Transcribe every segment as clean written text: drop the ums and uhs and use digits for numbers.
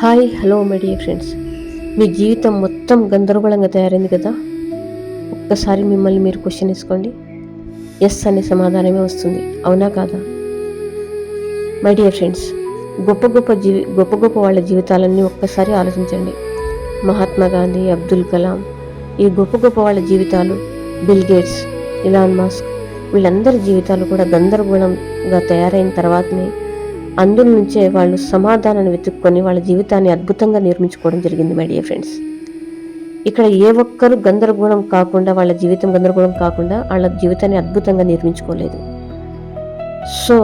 Hello my dear friends. మీ జీవితం మొత్తం గందరగోళంగా తయారైంది కదా. ఒక్కసారి మిమ్మల్ని మీరు క్వశ్చన్ వేసుకోండి. ఎస్ అనే సమాధానమే వస్తుంది, అవునా కాదా? మై డియర్ ఫ్రెండ్స్, గొప్ప గొప్ప వాళ్ళ జీవితాలన్నీ ఒక్కసారి ఆలోచించండి. మహాత్మా గాంధీ, అబ్దుల్ కలాం, ఈ గొప్ప వాళ్ళ జీవితాలు, బిల్ గేట్స్, ఇలాన్ మస్క్, వీళ్ళందరి జీవితాలు కూడా గందరగోళంగా తయారైన తర్వాతనే అందులో నుంచే వాళ్ళు సమాధానాన్ని వెతుక్కొని వాళ్ళ జీవితాన్ని అద్భుతంగా నిర్మించుకోవడం జరిగింది. మై డియర్ ఫ్రెండ్స్, ఇక్కడ ఏ ఒక్కరు గందరగోళం కాకుండా వాళ్ళ జీవితాన్ని అద్భుతంగా నిర్మించుకోలేదు. సో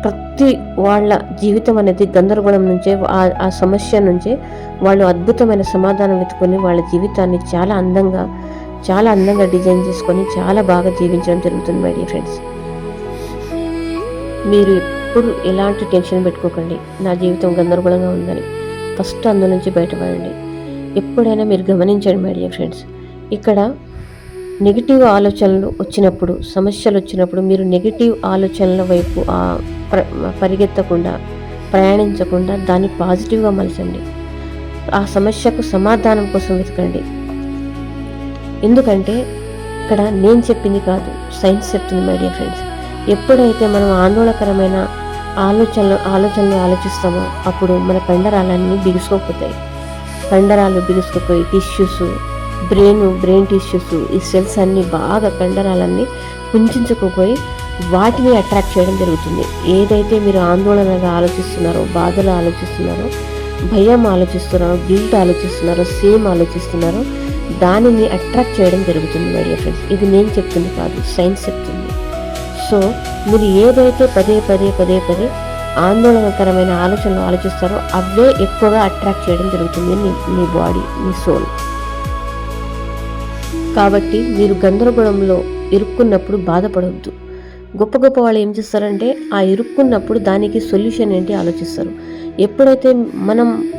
ప్రతి వాళ్ళ జీవితం అనేది గందరగోళం నుంచే, ఆ సమస్య నుంచే వాళ్ళు అద్భుతమైన సమాధానం వెతుకొని వాళ్ళ జీవితాన్ని చాలా అందంగా డిజైన్ చేసుకొని చాలా బాగా జీవించడం జరుగుతుంది. మై డియర్ ఫ్రెండ్స్, మీరు ఎప్పుడు ఎలాంటి టెన్షన్ పెట్టుకోకండి. నా జీవితం గందరగోళంగా ఉందని ఫస్ట్ అందులో నుంచి బయటపడండి. ఎప్పుడైనా మీరు గమనించండి మై డియర్ ఫ్రెండ్స్, ఇక్కడ నెగిటివ్ ఆలోచనలు వచ్చినప్పుడు, సమస్యలు వచ్చినప్పుడు మీరు నెగిటివ్ ఆలోచనల వైపు ప్రయాణించకుండా దాన్ని పాజిటివ్గా మలచండి. ఆ సమస్యకు సమాధానం కోసం వెతకండి. ఎందుకంటే ఇక్కడ నేను చెప్పింది కాదు, సైన్స్ చెప్తుంది. మై డియర్ ఫ్రెండ్స్, ఎప్పుడైతే మనం ఆందోళనకరమైన ఆలోచనలు ఆలోచిస్తామో అప్పుడు మన కండరాలన్నీ బిగుసుకోపోతాయి. కండరాలు బిగుసుకుపోయి టిష్యూస్, బ్రెయిన్ టిష్యూస్, ఈ సెల్స్ అన్నీ బాగా కండరాలన్నీ కుంచుకుపోయి వాటిని అట్రాక్ట్ చేయడం జరుగుతుంది. ఏదైతే మీరు ఆందోళనగా ఆలోచిస్తున్నారో, బాధలు ఆలోచిస్తున్నారో, భయం ఆలోచిస్తున్నారో, గిల్ట్ ఆలోచిస్తున్నారో, సేమ్ ఆలోచిస్తున్నారో దానిని అట్రాక్ట్ చేయడం జరుగుతుంది. మై డియర్ ఫ్రెండ్స్, ఇది నేను చెప్తుంది కాదు, సైన్స్ చెప్తుంది. సో మీరు ఏదైతే పదే ఆందోళనకరమైన ఆలోచనలు ఆలోచిస్తారో అవే ఎక్కువగా అట్రాక్ట్ చేయడం జరుగుతుంది మీ బాడీ, మీ సోల్. కాబట్టి మీరు గందరగోళంలో ఇరుక్కున్నప్పుడు బాధపడవద్దు. గొప్ప వాళ్ళు ఏం చేస్తారంటే ఆ ఇరుక్కున్నప్పుడు దానికి సొల్యూషన్ ఏంటి ఆలోచిస్తారు. ఎప్పుడైతే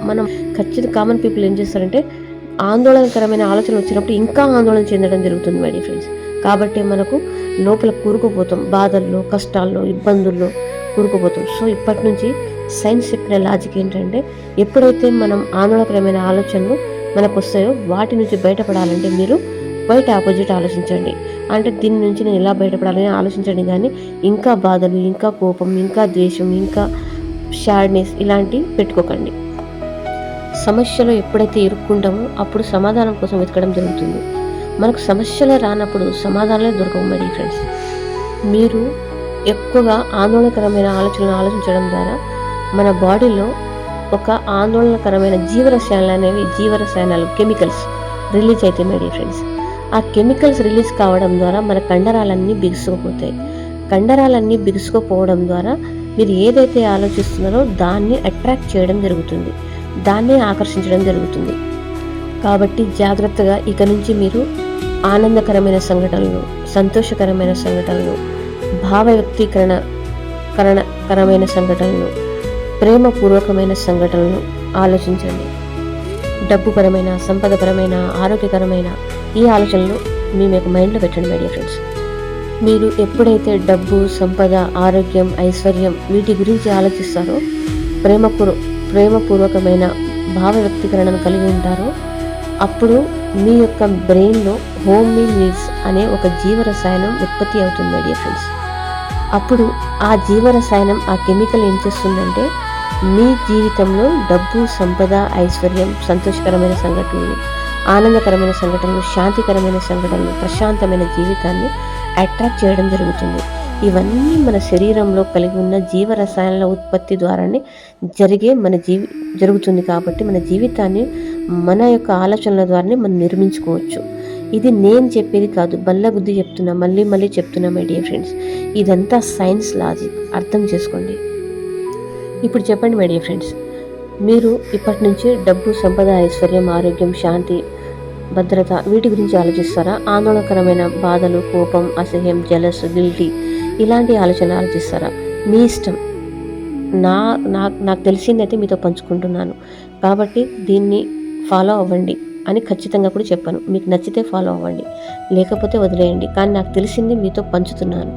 మనం కామన్ పీపుల్ ఏం చేస్తారంటే ఆందోళనకరమైన ఆలోచనలు వచ్చినప్పుడు ఇంకా ఆందోళన చెందడం జరుగుతుంది. మై డియర్ ఫ్రెండ్స్, కాబట్టి మనకు లోపల కూరుకుపోతాం, బాధల్లో, కష్టాల్లో, ఇబ్బందుల్లో కూరుకుపోతాం. సో ఇప్పటి నుంచి సైన్స్ చెప్పిన లాజిక్ ఏంటంటే ఎప్పుడైతే మనం ఆందోళనకరమైన ఆలోచనలు మనకు వస్తాయో వాటి నుంచి బయటపడాలంటే మీరు ఆపోజిట్ ఆలోచించండి. అంటే దీని నుంచి నేను ఎలా బయటపడాలని ఆలోచించండి, కానీ ఇంకా బాధలు, ఇంకా కోపం, ఇంకా ద్వేషం, ఇంకా షాడ్నెస్ ఇలాంటివి పెట్టుకోకండి. సమస్యలో ఎప్పుడైతే ఇరుక్కుంటామో అప్పుడు సమాధానం కోసం వెతకడం జరుగుతుంది. మనకు సమస్యలే రానప్పుడు సమాధానాలే దొరకవు. మై డియర్ ఫ్రెండ్స్, మీరు ఎక్కువగా ఆందోళనకరమైన ఆలోచనలు ఆలోచించడం ద్వారా మన బాడీలో ఒక ఆందోళనకరమైన జీవరసాయనాలు కెమికల్స్ రిలీజ్ అవుతాయి. మై డియర్ ఫ్రెండ్స్, ఆ కెమికల్స్ రిలీజ్ కావడం ద్వారా మన కండరాలన్నీ బిగుసుకుపోతాయి. కండరాలన్నీ బిగుసుకుపోవడం ద్వారా మీరు ఏదైతే ఆలోచిస్తున్నారో దాన్ని అట్రాక్ట్ చేయడం జరుగుతుంది, దాన్ని ఆకర్షించడం జరుగుతుంది. కాబట్టి జాగ్రత్తగా ఇక నుంచి మీరు ఆనందకరమైన సంఘటనలు, సంతోషకరమైన సంఘటనలు, భావ వ్యక్తీకరణకరమైన సంఘటనలు, ప్రేమపూర్వకమైన సంఘటనలు ఆలోచించండి. డబ్బుపరమైన, సంపదపరమైన, ఆరోగ్యకరమైన ఈ ఆలోచనలు మీ మైండ్లో పెట్టండి. మై డియర్ ఫ్రెండ్స్, మీరు ఎప్పుడైతే డబ్బు, సంపద, ఆరోగ్యం, ఐశ్వర్యం వీటి గురించి ఆలోచిస్తారో, ప్రేమపూర్వకమైన భావ వ్యక్తీకరణను కలిగి ఉంటారో అప్పుడు మీ యొక్క బ్రెయిన్లో హోమీ నీడ్స్ అనే ఒక జీవరసాయనం ఉత్పత్తి అవుతుంది. మై డియర్ ఫ్రెండ్స్, అప్పుడు ఆ జీవరసాయనం, ఆ కెమికల్ ఏం చేస్తుందంటే మీ జీవితంలో డబ్బు, సంపద, ఐశ్వర్యం, సంతోషకరమైన సంఘటనలు, ఆనందకరమైన సంఘటనలు, శాంతికరమైన సంఘటనలు, ప్రశాంతమైన జీవితాన్ని అట్రాక్ట్ చేయడం జరుగుతుంది. ఇవన్నీ మన శరీరంలో కలిగి ఉన్న జీవరసాయనాల ఉత్పత్తి ద్వారానే జరుగుతుంది. కాబట్టి మన జీవితాన్ని మన యొక్క ఆలోచనల ద్వారానే మనం నిర్మించుకోవచ్చు. ఇది నేను చెప్పేది కాదు, బల్లగుద్ది చెప్తున్నా, మళ్ళీ చెప్తున్నా. మై డియర్ ఫ్రెండ్స్, ఇదంతా సైన్స్ లాజిక్, అర్థం చేసుకోండి. ఇప్పుడు చెప్పండి మై డియర్ ఫ్రెండ్స్, మీరు ఇప్పటి నుంచి డబ్బు, సంపద, ఐశ్వర్యం, ఆరోగ్యం, శాంతి, భద్రత వీటి గురించి ఆలోచిస్తారా? ఆందోళనకరమైన బాధలు, కోపం, అసహ్యం, జలస్, గిల్టీ ఇలాంటి ఆలోచనలు ఆలోచిస్తారా? మీ ఇష్టం. నాకు తెలిసిందైతే మీతో పంచుకుంటున్నాను. కాబట్టి దీన్ని ఫాలో అవ్వండి అని ఖచ్చితంగా కూడా చెప్పాను. మీకు నచ్చితే ఫాలో అవ్వండి, లేకపోతే వదిలేయండి. కానీ నాకు తెలిసింది మీతో పంచుతున్నాను.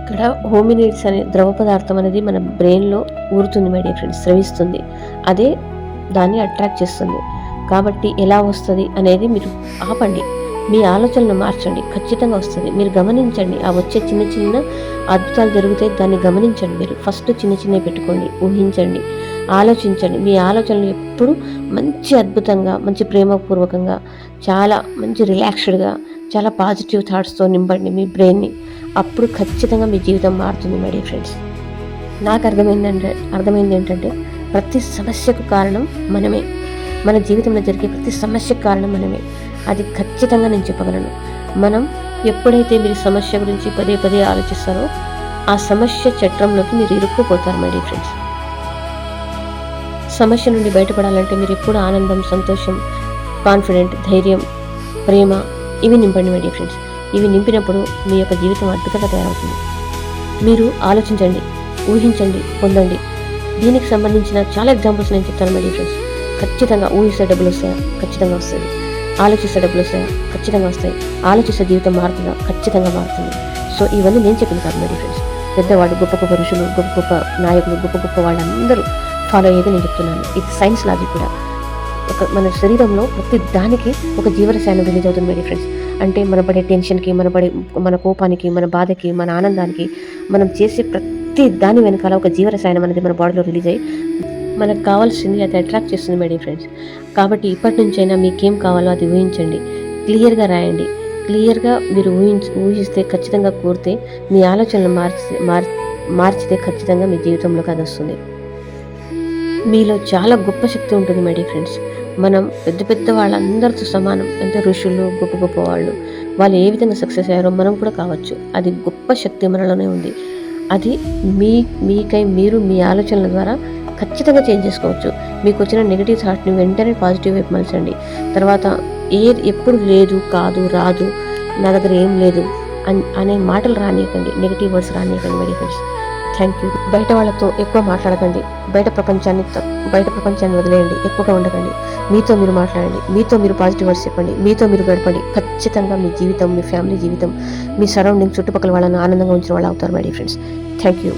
ఇక్కడ హోమినిడ్స్ అనే ద్రవ పదార్థం అనేది మన బ్రెయిన్లో ఊరుతుంది మై డియర్ ఫ్రెండ్స్, స్రవిస్తుంది. అదే దాన్ని అట్రాక్ట్ చేస్తుంది. కాబట్టి ఎలా వస్తుంది అనేది మీరు ఆపండి, మీ ఆలోచనలు మార్చండి, ఖచ్చితంగా వస్తుంది. మీరు గమనించండి, ఆ వచ్చే చిన్న చిన్న అద్భుతాలు జరిగితే దాన్ని గమనించండి. మీరు ఫస్ట్ చిన్న చిన్నవి పెట్టుకోండి, ఊహించండి, ఆలోచించండి. మీ ఆలోచనలు ఎప్పుడు మంచి అద్భుతంగా, మంచి ప్రేమపూర్వకంగా, చాలా మంచి రిలాక్స్డ్గా, చాలా పాజిటివ్ థాట్స్తో నింపండి మీ బ్రెయిన్ని. అప్పుడు ఖచ్చితంగా మీ జీవితం మారుతుంది మై డియర్ ఫ్రెండ్స్. నాకు అర్థమైంది ఏంటంటే ప్రతి సమస్యకు కారణం మనమే. మన జీవితంలో జరిగే ప్రతి సమస్యకు కారణం మనమే. అది ఖచ్చితంగా నేను చెప్పగలను. మనం ఎప్పుడైతే మీరు సమస్య గురించి పదే పదే ఆలోచిస్తారో ఆ సమస్య చట్రంలోకి మీరు ఇరుక్కుపోతారు మై డియర్ ఫ్రెండ్స్. సమస్య నుండి బయటపడాలంటే మీరు ఎప్పుడు ఆనందం, సంతోషం, కాన్ఫిడెంట్, ధైర్యం, ప్రేమ ఇవి నింపండి మై డియర్ ఫ్రెండ్స్. ఇవి నింపినప్పుడు మీ యొక్క జీవితం అద్భుతంగా తయారవుతుంది. మీరు ఆలోచించండి, ఊహించండి, పొందండి. దీనికి సంబంధించిన చాలా ఎగ్జాంపుల్స్ నేను చెప్తాను మై డియర్ ఫ్రెండ్స్. ఖచ్చితంగా ఊహిస్తే డబ్బులు వస్తాయా? ఖచ్చితంగా వస్తుంది. ఆలోచిస్తే డబ్బులు వస్తాయా? ఖచ్చితంగా వస్తాయి. ఆలోచిస్తే జీవితం మారుతుందా? ఖచ్చితంగా మారుతుంది. సో ఇవన్నీ నేను చెప్పింది కాదు మై డియర్ ఫ్రెండ్స్. పెద్దవాడు, గొప్ప గొప్ప ఋషులు, గొప్ప గొప్ప నాయకులు, గొప్ప గొప్ప వాళ్ళందరూ ఫాలో అయ్యేది నేను చెప్తున్నాను. ఇది సైన్స్ లాజిక్ కూడా. మన శరీరంలో ప్రతి దానికి ఒక జీవరసాయనం రిలీజ్ అవుతుంది మై డియర్ ఫ్రెండ్స్. అంటే మన పడే టెన్షన్కి, మన కోపానికి, మన బాధకి, మన ఆనందానికి, మనం చేసే ప్రతి దాని వెనకాల ఒక జీవరసాయనం అనేది మన బాడీలో రిలీజ్ అయ్యి మనకు కావాల్సింది అది అట్రాక్ట్ చేస్తుంది మై డియర్ ఫ్రెండ్స్. కాబట్టి ఇప్పటి నుంచైనా మీకేం కావాలో అది ఊహించండి, క్లియర్గా రాయండి. క్లియర్గా మీరు ఊహిస్తే, ఖచ్చితంగా కోరితే, మీ ఆలోచనలు మార్చితే ఖచ్చితంగా మీ జీవితంలోకి అది వస్తుంది. మీలో చాలా గొప్ప శక్తి ఉంటుంది మై డియర్ ఫ్రెండ్స్. మనం పెద్ద పెద్ద వాళ్ళందరితో సమానం. అంటే ఋషులు, గొప్ప గొప్ప వాళ్ళు ఏ విధంగా సక్సెస్ అయ్యారో మనం కూడా కావచ్చు. అది గొప్ప శక్తి మనలోనే ఉంది. అది మీకై మీరు మీ ఆలోచనల ద్వారా ఖచ్చితంగా చేంజ్ చేసుకోవచ్చు. మీకు వచ్చిన నెగిటివ్ థాట్ని వెంటనే పాజిటివ్ వైపు మలచండి. తర్వాత ఎప్పుడు లేదు, కాదు, రాదు, నా దగ్గర ఏం లేదు అనే మాటలు రానియకండి, నెగిటివ్ వర్డ్స్ రానియకండి my dear friends. Thank you. బయట వాళ్ళతో ఎక్కువ మాట్లాడకండి. బయట ప్రపంచాన్ని వదిలేయండి, ఎక్కువగా ఉండకండి. మీతో మీరు మాట్లాడండి, మీతో మీరు పాజిటివ్ వర్డ్స్ చెప్పండి, మీతో మీరు గడపండి. ఖచ్చితంగా మీ జీవితం, మీ ఫ్యామిలీ జీవితం, మీ సరౌండింగ్ చుట్టుపక్కల వాళ్ళని ఆనందంగా ఉంచిన వాళ్ళు అవుతారు my dear friends. Thank you.